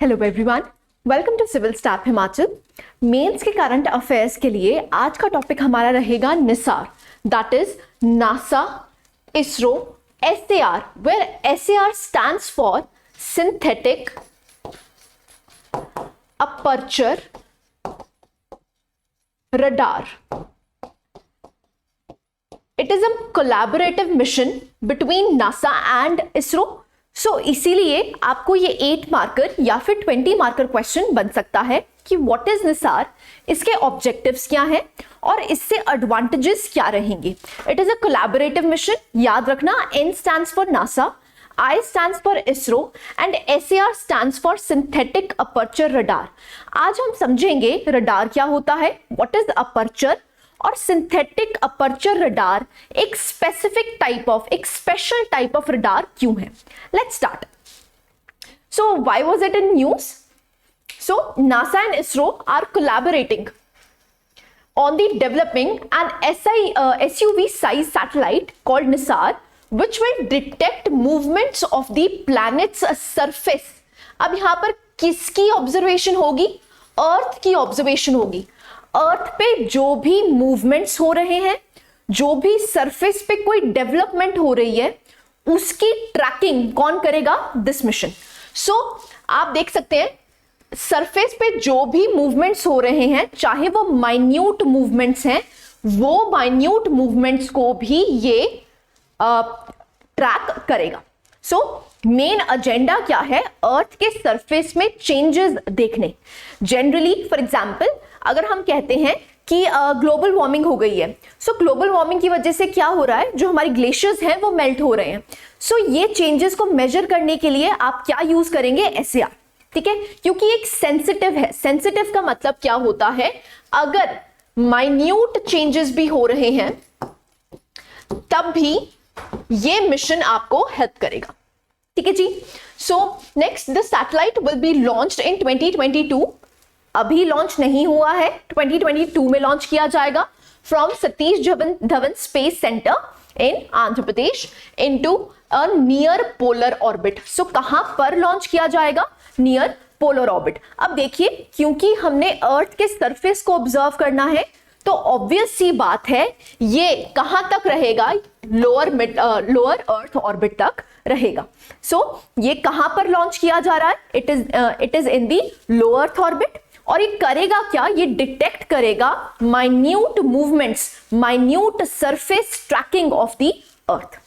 Hello everyone, welcome to civil staff Himachal. Mains के current affairs के लिए आज का टॉपिक हमारा रहेगा NISAR, that is NASA, ISRO, SAR, where SAR stands for synthetic aperture radar. It is a collaborative mission between NASA and ISRO. So इसीलिए आपको ये 8 मार्कर या फिर 20 मार्कर क्वेश्चन बन सकता है कि व्हाट इज निसार, इसके ऑब्जेक्टिव्स क्या हैं और इससे एडवांटेजेस क्या रहेंगे। It is a collaborative mission, याद रखना N stands for NASA, I stands for ISRO and SAR stands for synthetic aperture radar. आज हम समझेंगे रडार क्या होता है, व्हाट इज अपर्चर, और सिंथेटिक अपर्चर रडार एक स्पेसिफिक टाइप ऑफ, एक स्पेशल टाइप ऑफ रडार क्यों है। Let's start. So why was it in news? So NASA and ISRO are collaborating on the developing an SUV size satellite called NISAR, which will detect movements of the planet's surface। अब यहां पर किसकी observation होगी? अर्थ की observation होगी। अर्थ पे जो भी मूवमेंट्स हो रहे हैं, जो भी सरफेस पे कोई डेवलपमेंट हो रही है, उसकी ट्रैकिंग कौन करेगा? This mission. सो आप देख सकते हैं सरफेस पे जो भी मूवमेंट्स हो रहे हैं, चाहे वो माइन्यूट मूवमेंट्स हैं, वो माइन्यूट मूवमेंट्स को भी ये ट्रैक करेगा। सो मेन एजेंडा क्या है? अर्थ के सरफेस में चेंजेस देखने। जनरली फॉर एग्जांपल अगर हम कहते हैं कि ग्लोबल वार्मिंग हो गई है, सो ग्लोबल वार्मिंग की वजह से क्या हो रहा है, जो हमारी ग्लेशियर्स हैं वो मेल्ट हो रहे हैं। सो ये चेंजेस को मेजर करने के लिए आप क्या यूज करेंगे? SAR, ठीक है, क्योंकि एक सेंसिटिव है। सेंसिटिव का मतलब क्या होता है? अगर माइन्यूट चेंजेस भी हो रहे हैं तब भी ये मिशन आपको हेल्प करेगा, ठीक है जी। So next, the satellite will be launched in 2022। अभी लॉन्च नहीं हुआ है, 2022 में लॉन्च किया जाएगा from Satish Dhawan space centre in Andhra Pradesh into a near polar orbit. So कहां पर लॉन्च किया जाएगा? Near polar orbit. अब देखिए, क्योंकि हमने अर्थ के सरफेस को ऑब्जर्व करना है, तो ऑब्वियस सी बात है ये कहां तक रहेगा? लोअर अर्थ ऑर्बिट तक रहेगा। सो ये कहां पर लॉन्च किया जा रहा है? It is in the low earth orbit. और ये करेगा क्या? ये डिटेक्ट करेगा minute movements, minute surface tracking of the अर्थ,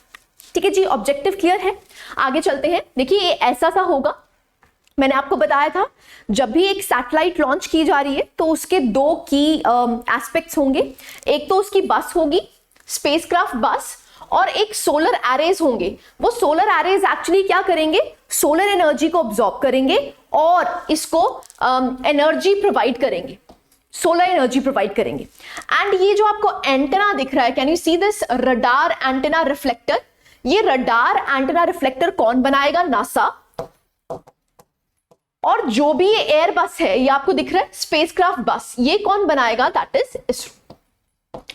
ठीक है जी। ऑब्जेक्टिव क्लियर है? आगे चलते हैं। देखिए ये ऐसा सा होगा, मैंने आपको बताया था जब भी एक सैटेलाइट लॉन्च की जा रही है तो उसके 2 की एस्पेक्ट्स होंगे। एक तो उसकी बस होगी, स्पेसक्राफ्ट बस, और एक सोलर एरेज होंगे। वो सोलर एरेज एक्चुअली क्या करेंगे? सोलर एनर्जी को ऑब्जॉर्ब करेंगे और इसको एनर्जी प्रोवाइड करेंगे, सोलर एनर्जी प्रोवाइड करेंगे। एंड ये जो आपको एंटेना दिख रहा है, can you see this radar antenna reflector? ये रडार एंटेना रिफ्लेक्टर कौन बनाएगा? नासा। और जो भी ये एयर बस है, ये आपको दिख रहा है स्पेसक्राफ्ट बस, ये कौन बनाएगा? दैट इज इसरो,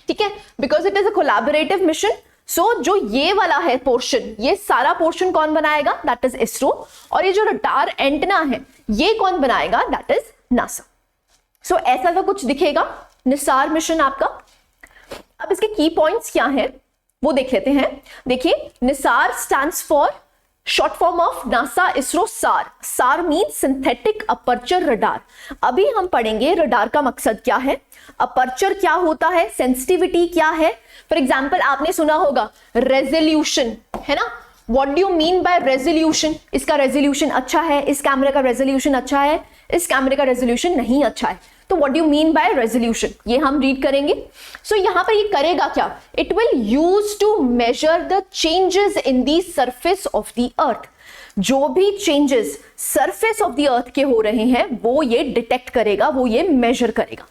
ठीक है, because it is a collaborative mission. So जो ये वाला है पोर्शन, ये सारा पोर्शन कौन बनाएगा? That is ISRO. और ये जो रडार एंटेना है, ये कौन बनाएगा? That is NASA. सो ऐसा सा कुछ दिखेगा निसार मिशन आपका। अब इसके की पॉइंट्स क्या हैं वो देख लेते हैं। देखिए, Nisar stands for short form of NASA ISRO सार। सार मीन्स सिंथेटिक अपर्चर रडार। अभी हम पढ़ेंगे रडार का मकसद क्या है, अपर्चर क्या होता है, सेंसिटिविटी क्या है। फॉर एग्जाम्पल आपने सुना होगा रेजोल्यूशन, है ना? What do you mean by resolution? इसका रेजोल्यूशन अच्छा है, इस कैमरे का रेजोल्यूशन अच्छा है, इस कैमरे का रेजोल्यूशन नहीं अच्छा है। तो what do you mean by resolution, ये हम रीड करेंगे। सो यहां पर ये करेगा क्या? It will use to measure the changes in the surface of the earth. जो भी changes surface of the earth के हो रहे हैं वो ये डिटेक्ट करेगा, वो ये मेजर करेगा।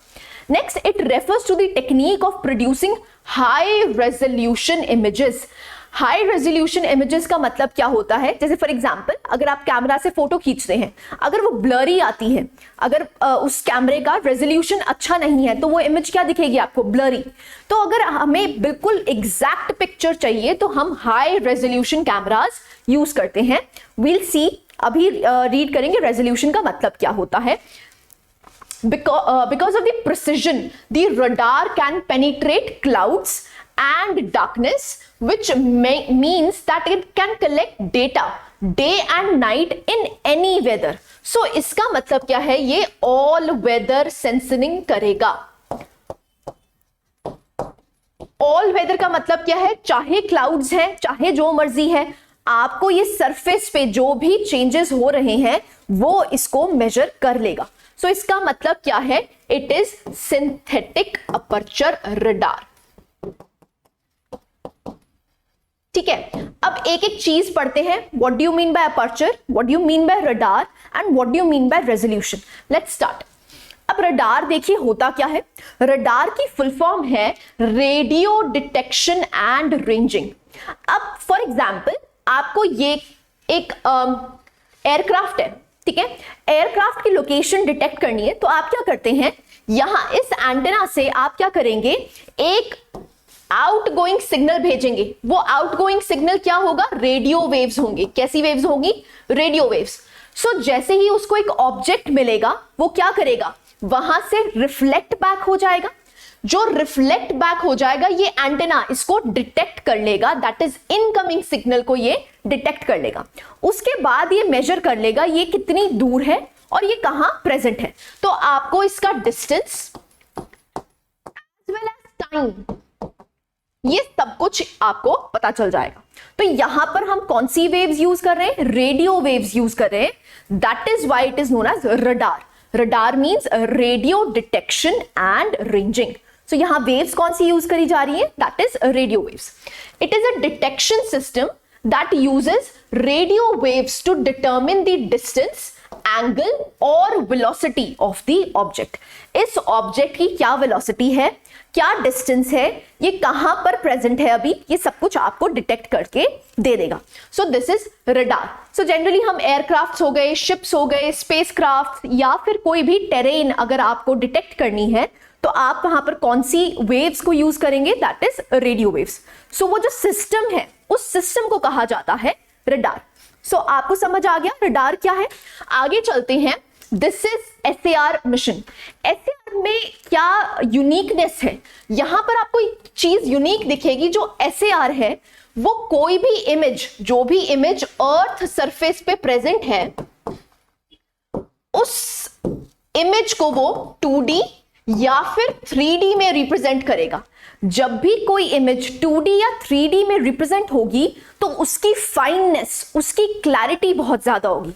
Next, it refers to the technique of producing high resolution images. High resolution images का मतलब क्या होता है? जैसे फॉर एग्जांपल अगर आप कैमरा से फोटो खींचते हैं, अगर वो ब्लरी आती है, अगर उस कैमरे का रेजोल्यूशन अच्छा नहीं है तो वो इमेज क्या दिखेगी आपको? ब्लरी। तो अगर हमें बिल्कुल एग्जैक्ट पिक्चर चाहिए तो हम हाई रेजोल्यूशन कैमरास यूज करते हैं। वील सी अभी रीड करेंगे रेजोल्यूशन का मतलब क्या होता है. Because of the precision, the radar can penetrate clouds and darkness, which means that it can collect data day and night in any weather. So इसका मतलब क्या है, ये all weather sensing करेगा. ऑल वेदर का मतलब क्या है, चाहे क्लाउड्स है चाहे जो मर्जी है, आपको ये सरफेस पे जो भी चेंजेस हो रहे हैं वो इसको मेजर कर लेगा. सो इसका मतलब क्या है, it is synthetic aperture radar. ठीक है, अब एक एक चीज पढ़ते हैं. What do you mean by aperture, what do you mean by radar and what do you mean by resolution. Let's start. अब रडार देखिए होता क्या है. रडार की फुल फॉर्म है रेडियो डिटेक्शन एंड रेंजिंग. अब फॉर एग्जांपल आपको ये एक एयरक्राफ्ट है, ठीक है, एयरक्राफ्ट की लोकेशन डिटेक्ट करनी है, तो आप क्या करते हैं, यहां इस एंटेना से आप क्या करेंगे, एक आउटगोइंग सिग्नल भेजेंगे. वो आउटगोइंग सिग्नल क्या होगा, रेडियो वेव्स होंगे. कैसी वेव्स होंगी, रेडियो वेव्स. सो जैसे ही उसको एक ऑब्जेक्ट मिलेगा वो क्या करेगा, वहां से रिफ्लेक्ट बैक हो जाएगा. जो रिफ्लेक्ट बैक हो जाएगा ये एंटेना इसको डिटेक्ट कर लेगा, दैट इज इनकमिंग सिग्नल को ये डिटेक्ट कर लेगा. उसके बाद ये मेजर कर लेगा ये कितनी दूर है और ये कहां प्रेजेंट है. तो आपको इसका distance as well as time, ये सब कुछ आपको पता चल जाएगा. तो यहां पर हम कौन सी वेव्स यूज कर रहे हैं, रेडियो वेव्स यूज कर रहे हैं. That is why it is known as radar. Radar means radio detection and ranging. So यहां वेव्स कौन सी यूज करी जा रही है, that is radio waves. It is a detection system that uses radio waves to determine the distance, angle और velocity of the object. इस object की क्या वेलोसिटी है, क्या डिस्टेंस है, ये कहां पर प्रेजेंट है अभी, ये सब कुछ आपको डिटेक्ट करके दे देगा. सो this is radar. So generally हम एयरक्राफ्ट्स हो गए, शिप्स हो गए, स्पेसक्राफ्ट या फिर कोई भी टेरेन अगर आपको डिटेक्ट करनी है तो आप वहां पर कौन सी वेव्स को यूज करेंगे, दैट इज रेडियो वेव्स. सो वो जो सिस्टम है उस सिस्टम को कहा जाता है रडार. सो आपको समझ आ गया रडार क्या है. आगे चलते हैं. This is SAR mission. SAR में क्या यूनिकनेस है, यहां पर आपको एक चीज यूनिक दिखेगी. जो SAR है वो कोई भी इमेज, जो भी इमेज अर्थ सरफेस पे प्रेजेंट है, उस इमेज को वो 2D या फिर 3D में रिप्रेजेंट करेगा. जब भी कोई इमेज 2D या 3D में रिप्रेजेंट होगी तो उसकी फाइननेस, उसकी क्लैरिटी बहुत ज्यादा होगी.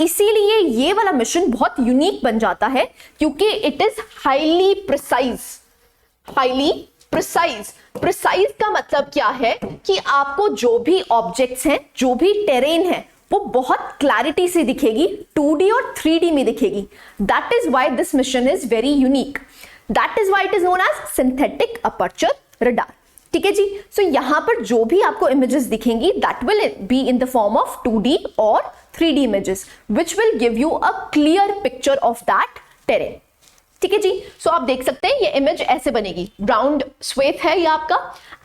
इसीलिए ये वाला मिशन बहुत यूनिक बन जाता है क्योंकि it is highly precise. Highly precise. Precise का मतलब क्या है कि आपको जो भी ऑब्जेक्ट्स हैं, जो भी टेरेन है, वो बहुत क्लैरिटी से दिखेगी, 2D और 3D में दिखेगी. That is why this mission is very unique. That is why it is known as synthetic aperture radar. ठीक है जी. सो यहां पर जो भी आपको इमेजेस दिखेंगी that will be in the form of 2D और 3D images which will give you a clear picture of that terrain. ठीक है जी. सो आप देख सकते हैं ये इमेज ऐसे बनेगी. राउंड स्वेथ है ये आपका,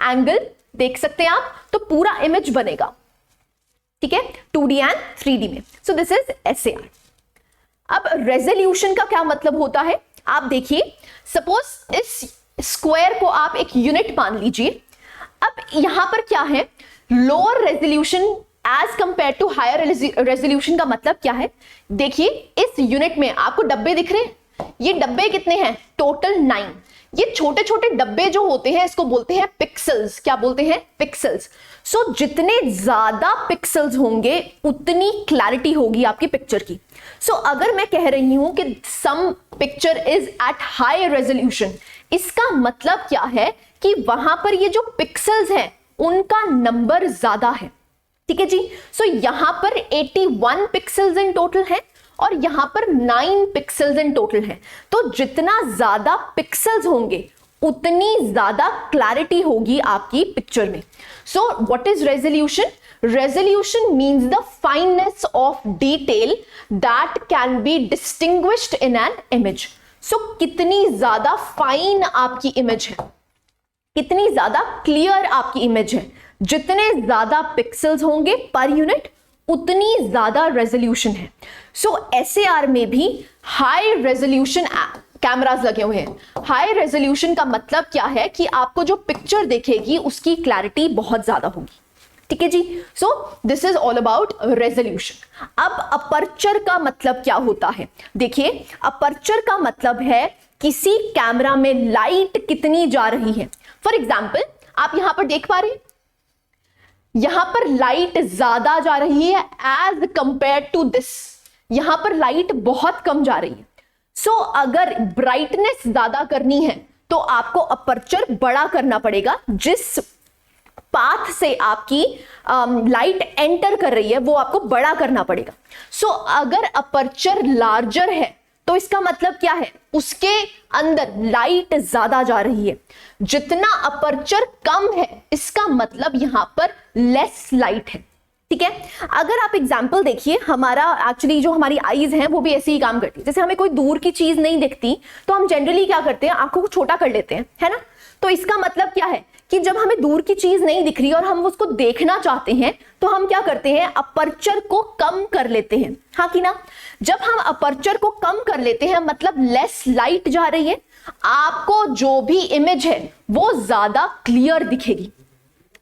एंगल देख सकते हैं आप, तो पूरा इमेज बनेगा. ठीक है, 2D एंड 3D में. सो दिस इज SAR. अब रेजोल्यूशन का क्या मतलब होता है, आप देखिए. सपोज इस स्क्वायर को आप एक यूनिट मान लीजिए. अब यहां पर क्या है, lower resolution as compare to higher resolution का मतलब क्या है. देखिए इस यूनिट में आपको डब्बे दिख रहे हैं. ये डब्बे कितने हैं, टोटल 9. ये छोटे छोटे डब्बे जो होते हैं इसको बोलते हैं पिक्सल्स. क्या बोलते हैं, पिक्सल्स. सो जितने ज्यादा पिक्सल्स होंगे उतनी क्लैरिटी होगी आपकी पिक्चर की. सो अगर मैं कह रही हूं कि some picture is at high resolution, इसका मतलब क्या है कि वहां पर ये जो पिक्सल्स हैं उनका नंबर ज्यादा है. ठीक है जी. सो यहां पर 81 पिक्सल्स इन टोटल है और यहां पर 9 पिक्सल्स इन टोटल है. तो जितना ज्यादा पिक्सल्स होंगे उतनी ज्यादा क्लैरिटी होगी आपकी पिक्चर में. So what is resolution? Resolution means the fineness of detail that can be distinguished in an image. So कितनी ज्यादा फाइन आपकी इमेज है, कितनी ज्यादा क्लियर आपकी इमेज है, जितने ज्यादा पिक्सल्स होंगे पर यूनिट उतनी ज्यादा रेजोल्यूशन है। सो SAR में भी हाई रेजोल्यूशन कैमरास लगे हुए हैं। हाई रेजोल्यूशन का मतलब क्या है कि आपको जो पिक्चर दिखेगी उसकी क्लैरिटी बहुत ज्यादा होगी, ठीक है जी। So this is all about resolution. अब अपर्चर का मतलब क्या होता है? देखिए, अपर्चर का मतलब है किसी कैमरा में लाइट कितनी जा रही है। फॉर एग्जाम्पल, आप यहां पर देख पा रहे हैं, यहां पर लाइट ज्यादा जा रही है एज कंपेयर टू दिस, यहां पर लाइट बहुत कम जा रही है। सो अगर ब्राइटनेस ज्यादा करनी है तो आपको अपर्चर बड़ा करना पड़ेगा। जिस पाथ से आपकी लाइट एंटर कर रही है वो आपको बड़ा करना पड़ेगा। सो अगर अपर्चर लार्जर है तो इसका मतलब क्या है? उसके अंदर लाइट ज्यादा जा रही है। जितना अपर्चर कम है इसका मतलब यहां पर लेस लाइट है, ठीक है। अगर आप एग्जाम्पल देखिए, हमारा एक्चुअली जो हमारी आईज हैं वो भी ऐसे ही काम करती है। जैसे हमें कोई दूर की चीज नहीं दिखती तो हम जनरली क्या करते हैं, आंखों को छोटा कर लेते हैं, है ना। तो इसका मतलब क्या है कि जब हमें दूर की चीज नहीं दिख रही और हम उसको देखना चाहते हैं तो हम क्या करते हैं, अपर्चर को कम कर लेते हैं, हाँ कि ना। जब हम अपर्चर को कम कर लेते हैं मतलब लेस लाइट जा रही है, आपको जो भी इमेज है वो ज्यादा क्लियर दिखेगी।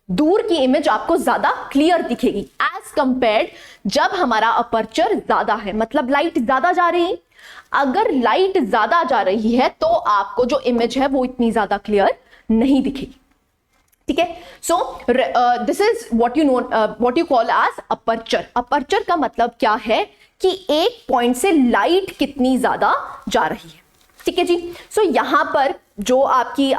दूर की इमेज आपको ज्यादा क्लियर दिखेगी एज कंपेयर्ड जब हमारा अपर्चर ज्यादा है, मतलब लाइट ज्यादा जा रही है। अगर लाइट ज्यादा जा रही है तो आपको जो इमेज है वो इतनी ज्यादा क्लियर नहीं दिखेगी, ठीक है। So this is what you know, what you call as aperture. Aperture का मतलब क्या है कि एक पॉइंट से लाइट कितनी ज्यादा जा रही है, ठीक है जी। सो यहां पर जो आपकी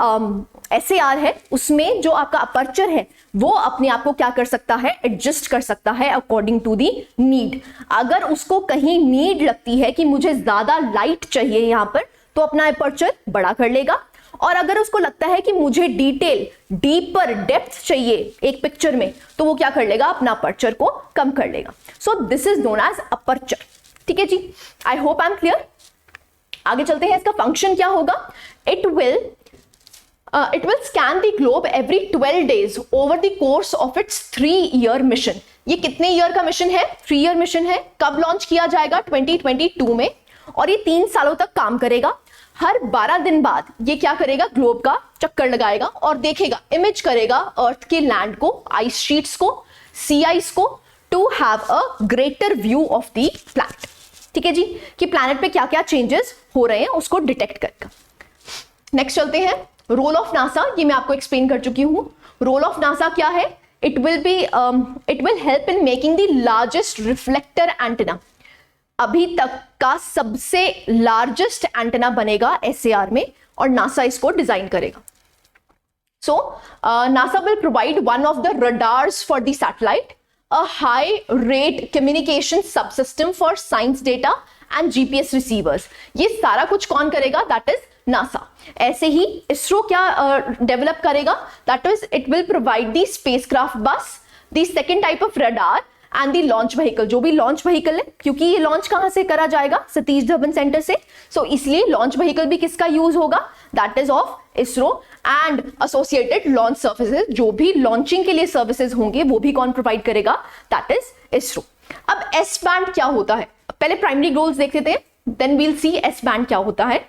SAR है उसमें जो आपका अपर्चर है वो अपने आप को क्या कर सकता है, एडजस्ट कर सकता है अकॉर्डिंग टू दी नीड। अगर उसको कहीं नीड लगती है कि मुझे ज्यादा लाइट चाहिए यहां पर, तो अपना अपर्चर बड़ा कर लेगा। और अगर उसको लगता है कि मुझे डिटेल, डीपर डेप्थ चाहिए एक पिक्चर में, तो वो क्या कर लेगा, अपना अपर्चर को कम कर लेगा। So this is known as aperture, ठीक है जी। I hope I am clear. आगे चलते हैं, इसका फंक्शन क्या होगा। It will scan the globe every 12 days over the course of its 3-year मिशन। ये कितने ईयर का मिशन है? 3-year मिशन है। कब लॉन्च किया जाएगा? 2022 में। और ये 3 सालों तक काम करेगा। हर 12 दिन बाद ये क्या करेगा, ग्लोब का चक्कर लगाएगा और देखेगा, इमेज करेगा अर्थ के लैंड को, आइस शीट्स को, सी आइस को, to have a greater view of the planet, ठीक है जी, कि प्लैनेट पे क्या क्या चेंजेस हो रहे हैं उसको डिटेक्ट करेगा। नेक्स्ट चलते हैं, रोल ऑफ नासा। ये मैं आपको एक्सप्लेन कर चुकी हूं। रोल ऑफ नासा क्या है? It will help in making the largest reflector antenna. अभी तक का सबसे लार्जेस्ट एंटेना बनेगा SAR में और नासा इसको डिजाइन करेगा। सो NASA will provide one of the radars for the satellite, a high rate communication subsystem for science data and GPS receivers। ये सारा कुछ कौन करेगा? That is NASA. ऐसे ही इसरो क्या डेवलप करेगा? That is it will provide the spacecraft bus, the second type of radar and the launch vehicle. जो भी लॉन्च व्हीकल है, क्योंकि ये लॉन्च कहां से करा जाएगा? सतीश धवन सेंटर से। सो इसलिए लॉन्च व्हीकल भी किसका यूज होगा? That is of ISRO and associated launch services. जो भी लॉन्चिंग के लिए सर्विसेज होंगे वो भी कौन प्रोवाइड करेगा? That is ISRO. अब एस बैंड क्या होता है? पहले प्राइमरी गोल्स देख लेते हैं, then we'll see S band क्या होता है।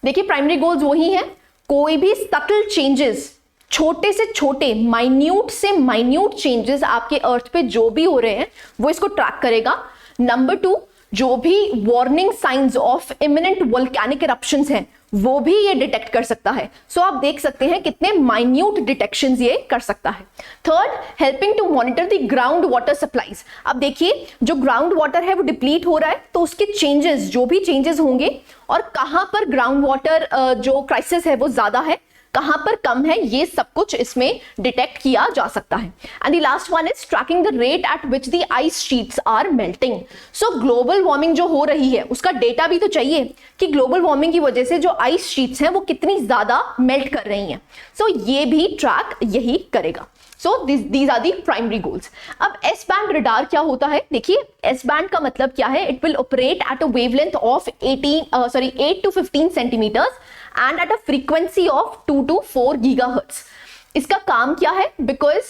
देखिए, प्राइमरी गोल्स वही है, कोई भी सटल चेंजेस, छोटे से छोटे, माइन्यूट से माइन्यूट चेंजेस आपके अर्थ पे जो भी हो रहे हैं वो इसको ट्रैक करेगा। नंबर 2, जो भी warning signs of imminent volcanic eruptions हैं वो भी ये डिटेक्ट कर सकता है। सो आप देख सकते हैं कितने माइन्यूट डिटेक्शंस ये कर सकता है। Third, helping to monitor the ground water supplies. अब देखिए, जो ग्राउंड वाटर है वो डिप्लीट हो रहा है, तो उसके चेंजेस, जो भी चेंजेस होंगे और कहां पर ग्राउंड वाटर जो क्राइसिस है वो ज्यादा है, कहां पर कम है, ये सब कुछ इसमें डिटेक्ट किया जा सकता है। And the last one is tracking the rate at which the ice sheets are melting. So global warming जो हो रही है उसका डेटा भी तो चाहिए कि ग्लोबल वार्मिंग की वजह से जो आइस शीट्स हैं वो कितनी ज्यादा मेल्ट कर रही हैं। सो ये भी ट्रैक यही करेगा। So these are the primary goals. अब एस बैंड रडार क्या होता है? देखिए, एस बैंड का मतलब क्या है? It will operate at a wavelength of 8 to 15 centimetres and at a frequency of 2 to 4 gigahertz। इसका काम क्या है? Because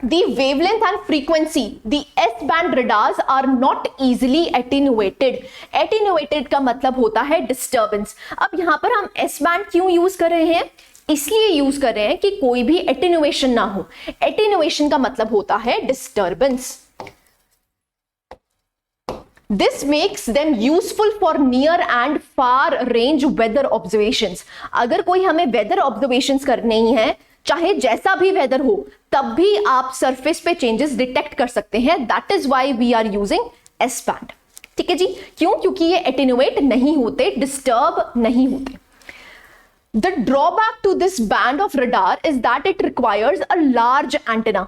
the wavelength and frequency, the S-band radars are not easily attenuated. Attenuated का मतलब होता है disturbance. अब यहाँ पर हम S-band क्यों यूज कर रहे हैं? इसलिए यूज कर रहे हैं कि कोई भी attenuation ना हो. Attenuation का मतलब होता है disturbance. This makes them useful for near and far range weather observations. अगर कोई हमें weather observations करनी है, चाहे जैसा भी वेदर हो, तब भी आप सरफेस पे चेंजेस डिटेक्ट कर सकते हैं. That is why we are using S band. ठीक है जी. क्यों? क्योंकि ये एटेन्युएट नहीं होते, डिस्टर्ब नहीं होते. The drawback to this band of radar is that it requires a large antenna.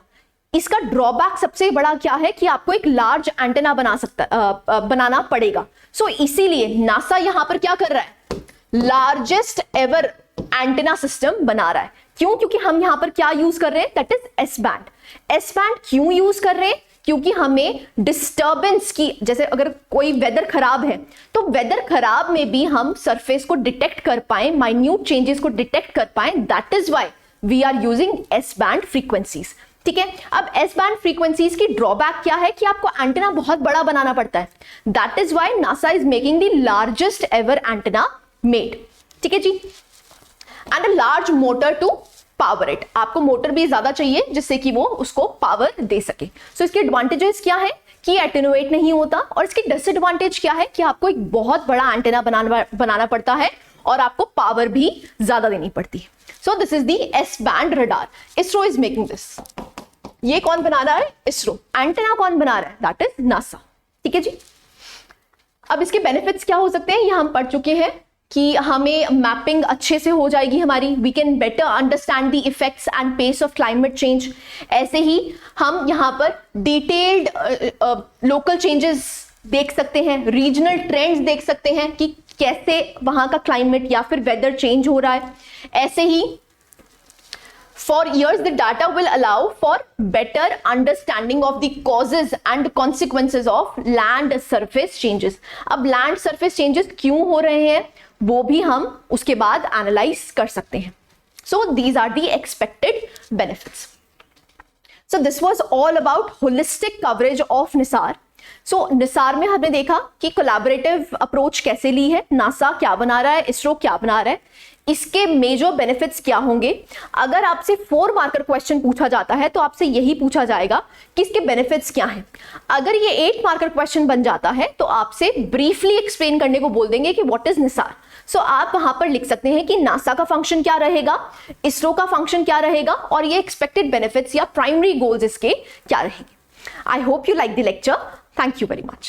इसका ड्रॉबैक सबसे बड़ा क्या है कि आपको एक लार्ज एंटेना बनाना पड़ेगा. सो इसीलिए नासा यहां पर क्या कर रहा है? लार्जेस्ट एवर एंटेना सिस्टम बना रहा है. क्यों? क्योंकि हम यहां पर क्या यूज कर रहे हैं? That is S band. S band क्यों यूज कर रहे हैं? क्योंकि हमें डिस्टर्बेंस की, जैसे अगर कोई वेदर खराब है तो वेदर खराब में भी हम सरफेस को डिटेक्ट कर पाए, माइन्यूट चेंजेस को डिटेक्ट कर पाए. That is why we are using S band frequencies. ठीक है. अब एस बैंड फ्रीक्वेंसीज की ड्रॉबैक क्या है कि आपको एंटेना बहुत बड़ा बनाना पड़ता है. That is why NASA is making the largest ever antenna made. ठीक है जी. And a large motor to power it. आपको मोटर भी ज्यादा चाहिए जिससे कि वो उसको पावर दे सके. सो इसके एडवांटेजेस क्या है कि एटेन्युएट नहीं होता, और इसकी डिसएडवांटेज क्या है कि आपको एक बहुत बड़ा एंटेना बनाना पड़ता है और आपको पावर भी ज्यादा देनी पड़ती है. So this is the S band radar. ISRO is making this. ये कौन बना रहा है? इसरो. एंटेना कौन बना रहा है? That is NASA. ठीक है जी. अब इसके बेनिफिट्स क्या हो सकते हैं ये हम पढ़ चुके हैं कि हमें मैपिंग अच्छे से हो जाएगी हमारी. We can better understand the effects and pace of climate change. ऐसे ही हम यहाँ पर डिटेल्ड लोकल चेंजेस देख सकते हैं, रीजनल ट्रेंड्स देख सकते हैं कि कैसे वहां का क्लाइमेट या फिर वेदर चेंज हो रहा है. ऐसे ही for years the data will allow for better understanding of the causes and consequences of land surface changes. अब land surface changes क्यों हो रहे हैं वो भी हम उसके बाद एनालाइज कर सकते हैं. So these are the expected benefits. So this was all about holistic coverage of NISAR. सो निसार में हमने देखा कि कोलैबोरेटिव अप्रोच कैसे ली है, नासा क्या बना रहा है, इसरो क्या बना रहा है, इसके मेजर बेनिफिट्स क्या होंगे. अगर आपसे 4 मार्कर क्वेश्चन पूछा जाता है तो आपसे यही पूछा जाएगा कि इसके बेनिफिट्स क्या हैं. अगर ये 8 मार्कर क्वेश्चन बन जाता है तो आपसे ब्रीफली एक्सप्लेन करने को बोल देंगे कि व्हाट इज निसार. सो आप वहां पर लिख सकते हैं कि नासा का फंक्शन क्या रहेगा, इसरो का फंक्शन क्या रहेगा, और ये एक्सपेक्टेड बेनिफिट्स या प्राइमरी गोल्स इसके क्या रहेंगे. I hope you like the lecture. Thank you very much.